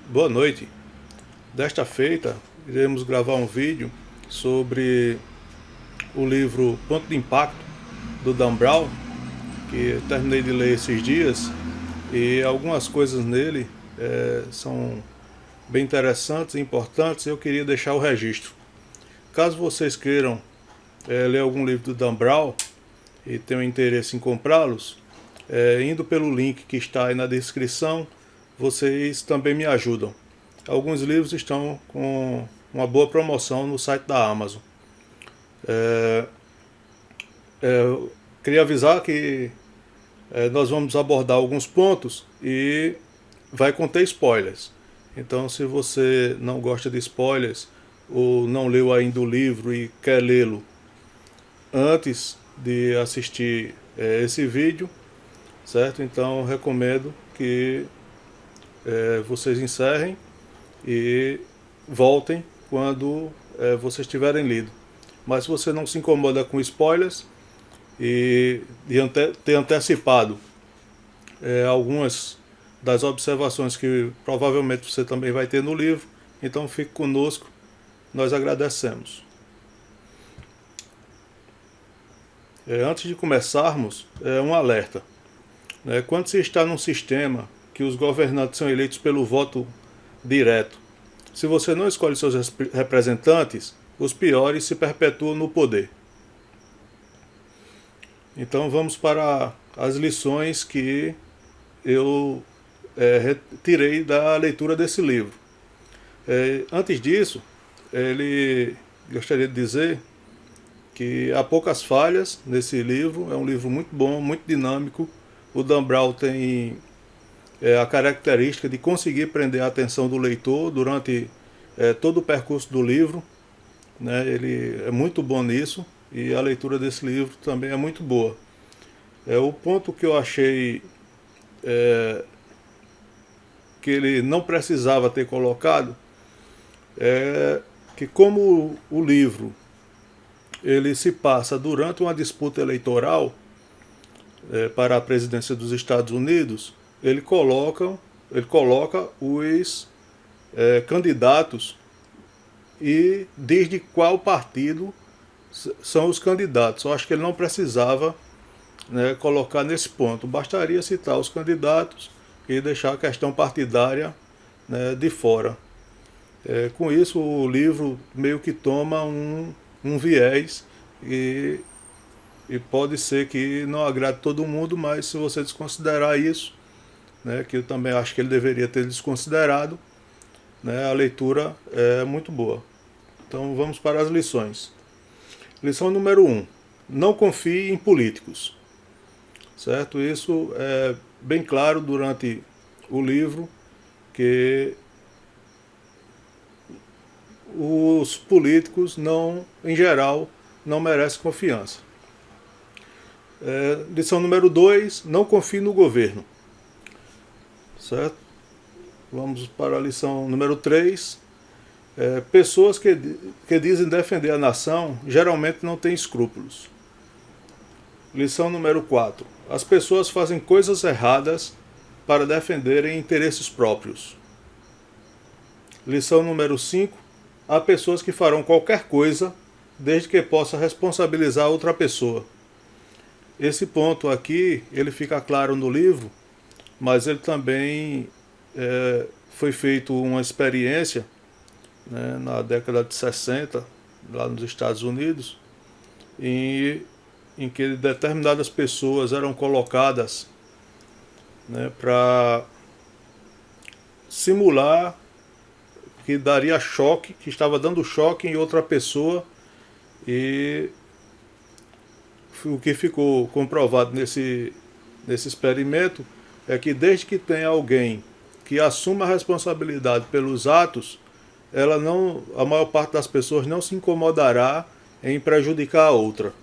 Boa noite. Desta feita, iremos gravar um vídeo sobre o livro Ponto de Impacto, do Dan Brown, que eu terminei de ler esses dias, e algumas coisas nele são bem interessantes e importantes, e eu queria deixar o registro. Caso vocês queiram ler algum livro do Dan Brown e tenham interesse em comprá-los, indo pelo link que está aí na descrição, vocês também me ajudam. Alguns livros estão com uma boa promoção no site da Amazon. Queria avisar que nós vamos abordar alguns pontos e vai conter spoilers. Então, se você não gosta de spoilers ou não leu ainda o livro e quer lê-lo antes de assistir esse vídeo, certo? Então, recomendo que vocês encerrem e voltem quando vocês tiverem lido. Mas se você não se incomoda com spoilers e de ter antecipado algumas das observações que provavelmente você também vai ter no livro, então fique conosco, nós agradecemos. Antes de começarmos, um alerta. Quando se está num sistema que os governantes são eleitos pelo voto direto, se você não escolhe seus representantes, os piores se perpetuam no poder. Então vamos para as lições que eu retirei da leitura desse livro. Antes disso, ele gostaria de dizer que há poucas falhas nesse livro, é um livro muito bom, muito dinâmico. O Dan Brown tem a característica de conseguir prender a atenção do leitor durante todo o percurso do livro. Ele é muito bom nisso e a leitura desse livro também é muito boa. O ponto que eu achei que ele não precisava ter colocado é que, como o livro ele se passa durante uma disputa eleitoral para a presidência dos Estados Unidos, ele coloca os candidatos e diz de qual partido são os candidatos. Eu acho que ele não precisava colocar nesse ponto. Bastaria citar os candidatos e deixar a questão partidária de fora. Com isso, o livro meio que toma um viés e pode ser que não agrade todo mundo, mas se você desconsiderar isso, que eu também acho que ele deveria ter desconsiderado, a leitura é muito boa. Então vamos para as lições. Lição número 1. Não confie em políticos. Certo? Isso é bem claro durante o livro, que os políticos, em geral, não merecem confiança. Lição número 2. Não confie no governo. Certo? Vamos para a lição número 3. Pessoas que dizem defender a nação geralmente não têm escrúpulos. Lição número 4. As pessoas fazem coisas erradas para defenderem interesses próprios. Lição número 5. Há pessoas que farão qualquer coisa desde que possa responsabilizar outra pessoa. Esse ponto aqui, ele fica claro no livro, mas ele também foi feito uma experiência na década de 60, lá nos Estados Unidos, em que determinadas pessoas eram colocadas para simular que daria choque, que estava dando choque em outra pessoa, e o que ficou comprovado nesse experimento é que desde que tenha alguém que assuma a responsabilidade pelos atos, a maior parte das pessoas não se incomodará em prejudicar a outra.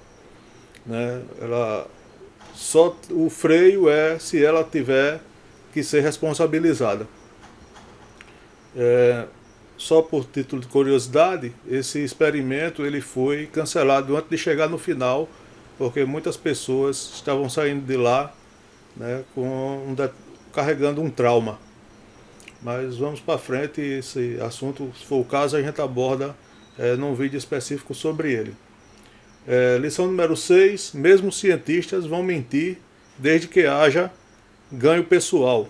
Só o freio é se ela tiver que ser responsabilizada. Só por título de curiosidade, esse experimento ele foi cancelado antes de chegar no final, porque muitas pessoas estavam saindo de lá carregando um trauma. Mas vamos para frente, esse assunto, se for o caso, a gente aborda num vídeo específico sobre ele. Lição número 6, mesmo cientistas vão mentir desde que haja ganho pessoal.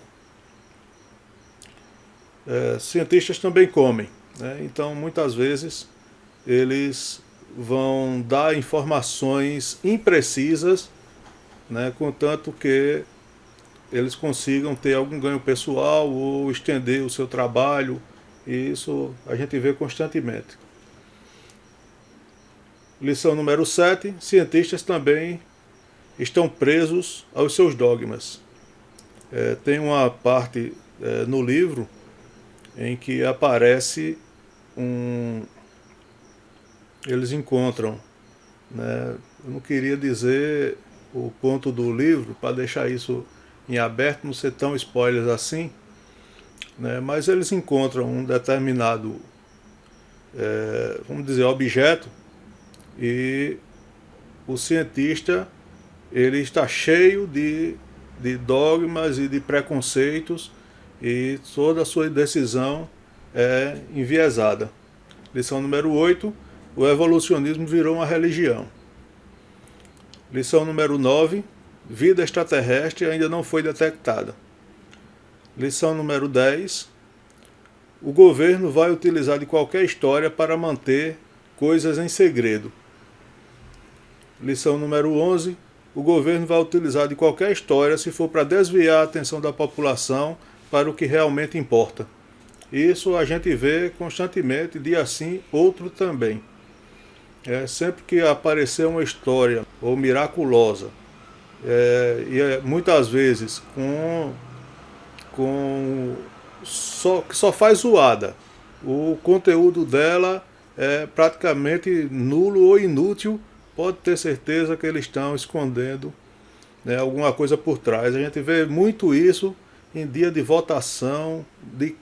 Cientistas também comem, né? Então muitas vezes eles vão dar informações imprecisas, né, contanto que eles consigam ter algum ganho pessoal ou estender o seu trabalho, e isso a gente vê constantemente. Lição número 7, cientistas também estão presos aos seus dogmas. Tem uma parte no livro em que aparece eles encontram, né, eu não queria dizer o ponto do livro para deixar isso em aberto, não ser tão spoilers assim, né, mas eles encontram um determinado, vamos dizer, objeto, e o cientista ele está cheio de dogmas e de preconceitos, e toda a sua decisão é enviesada. Lição número 8, o evolucionismo virou uma religião. Lição número 9, vida extraterrestre ainda não foi detectada. Lição número 10, o governo vai utilizar de qualquer história para manter coisas em segredo. Lição número 11, o governo vai utilizar de qualquer história se for para desviar a atenção da população para o que realmente importa. Isso a gente vê constantemente, dia sim, outro também. Sempre que aparecer uma história ou miraculosa, muitas vezes que só faz zoada, o conteúdo dela é praticamente nulo ou inútil, pode ter certeza que eles estão escondendo, né, alguma coisa por trás. A gente vê muito isso em dia de votação de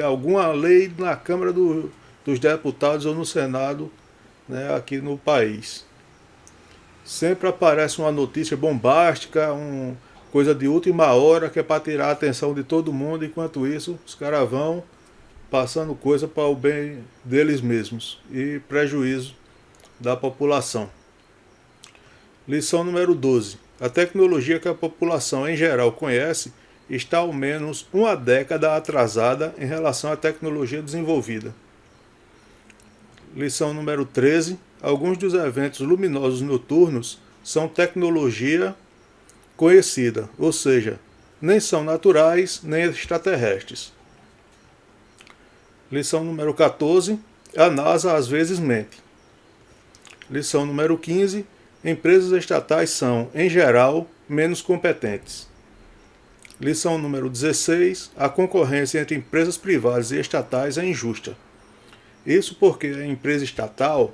alguma lei na Câmara dos Deputados ou no Senado, né, aqui no país. Sempre aparece uma notícia bombástica, coisa de última hora, que é para tirar a atenção de todo mundo, enquanto isso os caras vão passando coisa para o bem deles mesmos e prejuízo da população. Lição número 12. A tecnologia que a população em geral conhece está ao menos uma década atrasada em relação à tecnologia desenvolvida. Lição número 13. Alguns dos eventos luminosos noturnos são tecnologia conhecida, ou seja, nem são naturais nem extraterrestres. Lição número 14. A NASA às vezes mente. Lição número 15. Empresas estatais são, em geral, menos competentes. Lição número 16. A concorrência entre empresas privadas e estatais é injusta. Isso porque a empresa estatal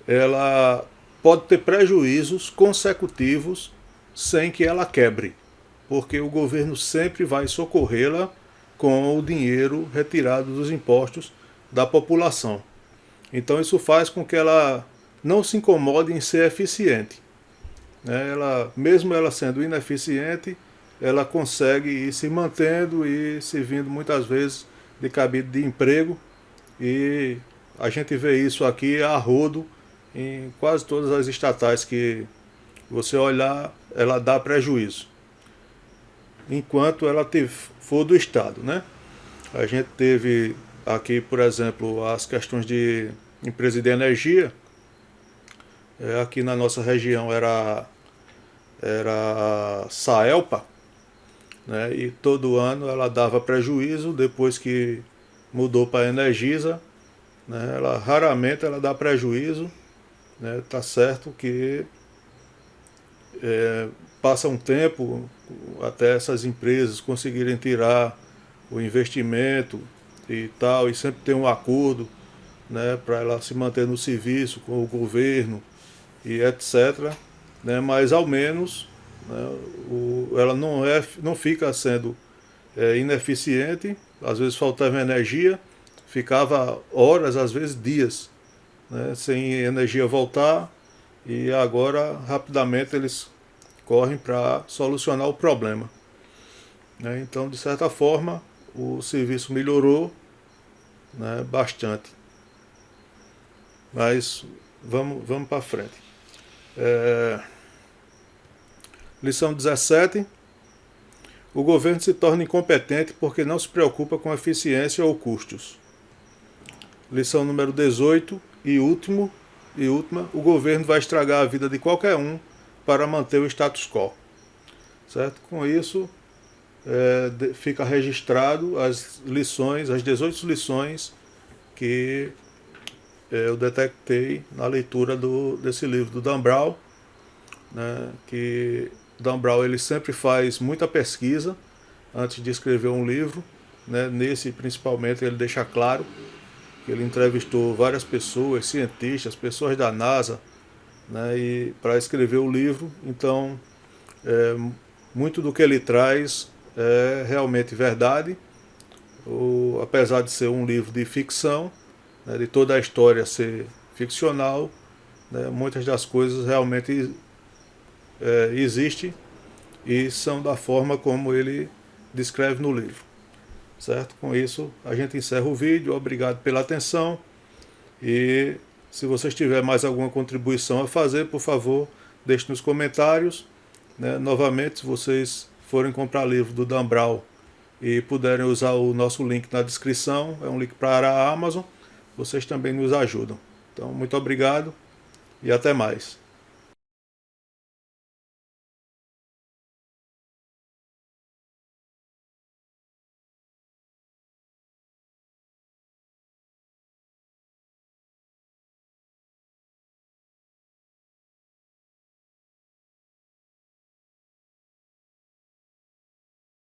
ela pode ter prejuízos consecutivos sem que ela quebre, porque o governo sempre vai socorrê-la com o dinheiro retirado dos impostos da população. Então isso faz com que ela não se incomode em ser eficiente. Mesmo ela sendo ineficiente, ela consegue ir se mantendo e se vindo muitas vezes de cabide de emprego, e a gente vê isso aqui a rodo em quase todas as estatais que você olhar, ela dá prejuízo, enquanto ela for do Estado, né? A gente teve aqui, por exemplo, as questões de empresa de energia. Aqui na nossa região era a Saelpa, né? E todo ano ela dava prejuízo. Depois que mudou para a Energisa, né? Raramente ela dá prejuízo, né? Tá certo que passa um tempo até essas empresas conseguirem tirar o investimento e tal, e sempre tem um acordo, né, para ela se manter no serviço com o governo e etc. Né, mas ao menos, né, ela não fica sendo ineficiente. Às vezes faltava energia, ficava horas, às vezes dias, né, sem energia voltar, e agora rapidamente eles correm para solucionar o problema. Né? Então, de certa forma, o serviço melhorou, né, bastante. Mas vamos para frente. Lição 17. O governo se torna incompetente porque não se preocupa com eficiência ou custos. Lição número 18 e última, o governo vai estragar a vida de qualquer um para manter o status quo. Certo? Com isso, fica registrado as lições, as 18 lições que eu detectei na leitura desse livro do Dan Brown, né, que Dan Brown ele sempre faz muita pesquisa antes de escrever um livro, né, nesse principalmente ele deixa claro que ele entrevistou várias pessoas, cientistas, pessoas da NASA, né, e para escrever o livro. Então, muito do que ele traz é realmente verdade, apesar de ser um livro de ficção, né, de toda a história ser ficcional, né, muitas das coisas realmente existem e são da forma como ele descreve no livro. Certo? Com isso, a gente encerra o vídeo. Obrigado pela atenção. E se vocês tiverem mais alguma contribuição a fazer, por favor, deixe nos comentários. Né? Novamente, se vocês forem comprar livro do Dan Brown e puderem usar o nosso link na descrição, é um link para a Amazon, vocês também nos ajudam. Então, muito obrigado e até mais.